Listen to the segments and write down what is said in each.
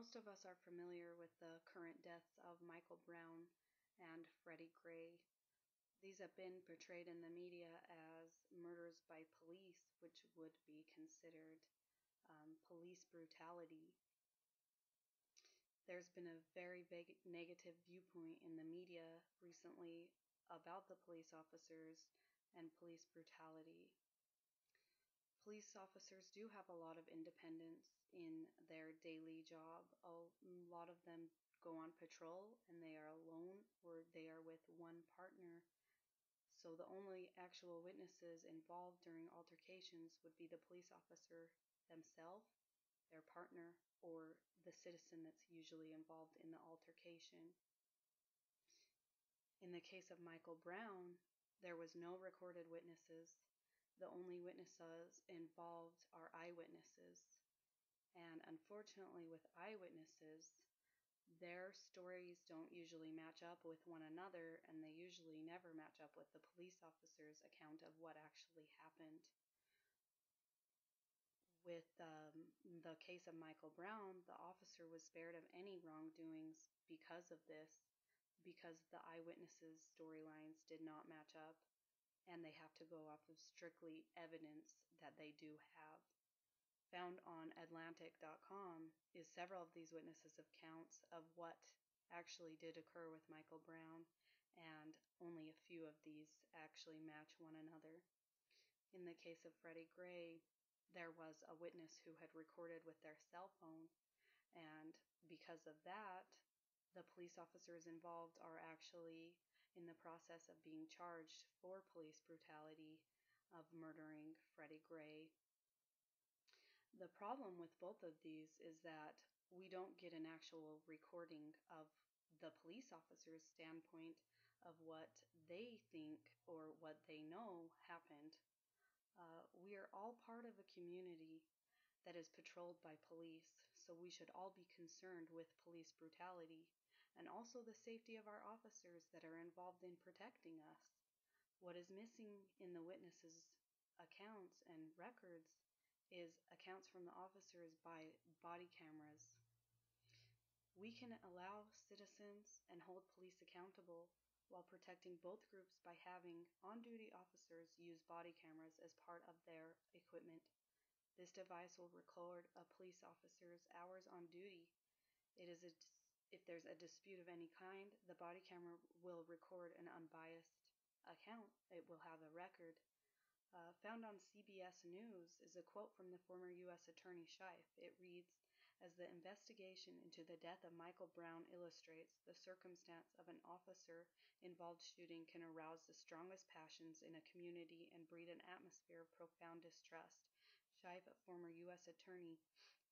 Most of us are familiar with the current deaths of Michael Brown and Freddie Gray. These have been portrayed in the media as murders by police, which would be considered police brutality. There's been a very big negative viewpoint in the media recently about the police officers and police brutality. Police officers do have a lot of independence in their daily job. A lot of them go on patrol and they are alone or they are with one partner. So the only actual witnesses involved during altercations would be the police officer themselves, their partner, or the citizen that's usually involved in the altercation. In the case of Michael Brown, there was no recorded witnesses. The only witnesses involved are eyewitnesses. And unfortunately, with eyewitnesses, their stories don't usually match up with one another, and they usually never match up with the police officer's account of what actually happened. With the case of Michael Brown, the officer was spared of any wrongdoings because of this, because the eyewitnesses' storylines did not match up, and they have to go off of strictly evidence that they do have. Found on Atlantic.com is several of these witnesses' accounts of what actually did occur with Michael Brown, and only a few of these actually match one another. In the case of Freddie Gray, there was a witness who had recorded with their cell phone, and because of that, the police officers involved are actually in the process of being charged for police brutality of murdering Freddie Gray. The problem with both of these is that we don't get an actual recording of the police officer's standpoint of what they think or what they know happened. We are all part of a community that is patrolled by police, so we should all be concerned with police brutality and also the safety of our officers that are involved in protecting us. What is missing in the witnesses' accounts and records is accounts from the officers by body cameras. We can allow citizens and hold police accountable while protecting both groups by having on-duty officers use body cameras as part of their equipment. This device will record a police officer's hours on duty. If there's a dispute of any kind, the body camera will record an unbiased account. It will have a record. Found on CBS News is a quote from the former U.S. Attorney Schiff. It reads, "As the investigation into the death of Michael Brown illustrates, the circumstance of an officer-involved shooting can arouse the strongest passions in a community and breed an atmosphere of profound distrust." Schiff, a former U.S. Attorney,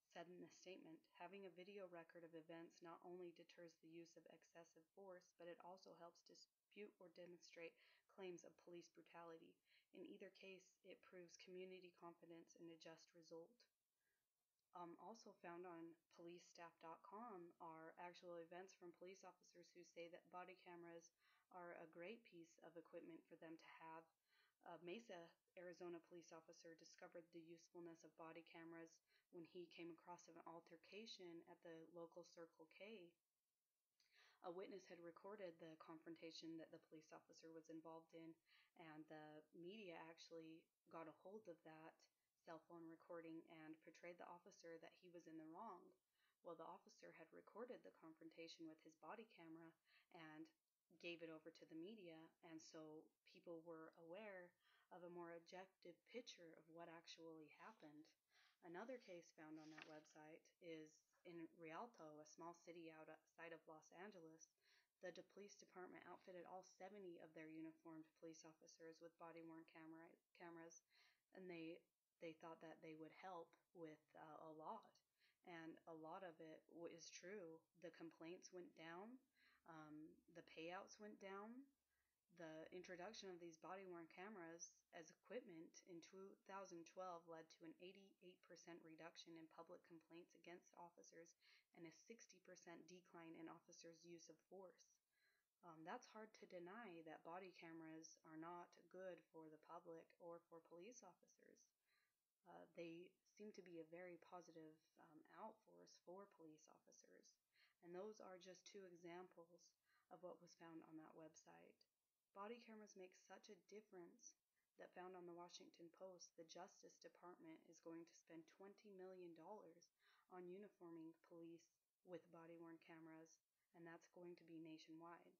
said in the statement, "Having a video record of events not only deters the use of excessive force, but it also helps dispute or demonstrate claims of police brutality. In either case, it proves community confidence in a just result." Also found on policestaff.com are actual events from police officers who say that body cameras are a great piece of equipment for them to have. A Mesa, Arizona police officer discovered the usefulness of body cameras when he came across an altercation at the local Circle K. A witness had recorded the confrontation that the police officer was involved in, and the media actually got a hold of that cell phone recording and portrayed the officer that he was in the wrong. Well, the officer had recorded the confrontation with his body camera and gave it over to the media, and so people were aware of a more objective picture of what actually happened. Another case found on that website is in Rialto, a small city outside of Los Angeles. The police department outfitted all 70 of their uniformed police officers with body-worn cameras, and they thought that they would help with a lot. And a lot of it is true. The complaints went down, the payouts went down. The introduction of these body-worn cameras as equipment in 2012 led to an 88% reduction in public complaints against officers and a 60% decline in officers' use of force. That's hard to deny, that body cameras are not good for the public or for police officers. They seem to be a very positive outforce for police officers. And those are just two examples of what was found on that website. Body cameras make such a difference that, found on the Washington Post, the Justice Department is going to spend $20 million on uniforming police with body-worn cameras, and that's going to be nationwide.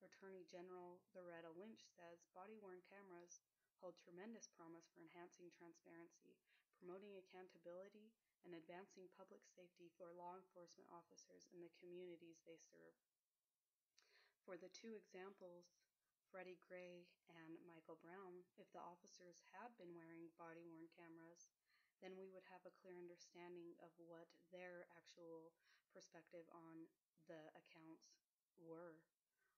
Attorney General Loretta Lynch says body-worn cameras hold tremendous promise for enhancing transparency, promoting accountability, and advancing public safety for law enforcement officers in the communities they serve. For the two examples, Freddie Gray and Michael Brown, if the officers had been wearing body-worn cameras, then we would have a clear understanding of what their actual perspective on the accounts were.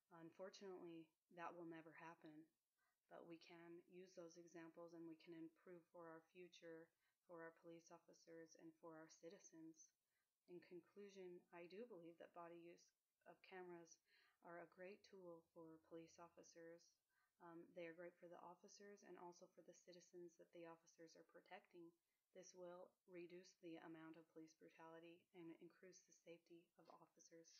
Unfortunately, that will never happen, but we can use those examples and we can improve for our future, for our police officers, and for our citizens. In conclusion, I do believe that body use of cameras are a great tool for police officers. They are great for the officers and also for the citizens that the officers are protecting. This will reduce the amount of police brutality and increase the safety of officers.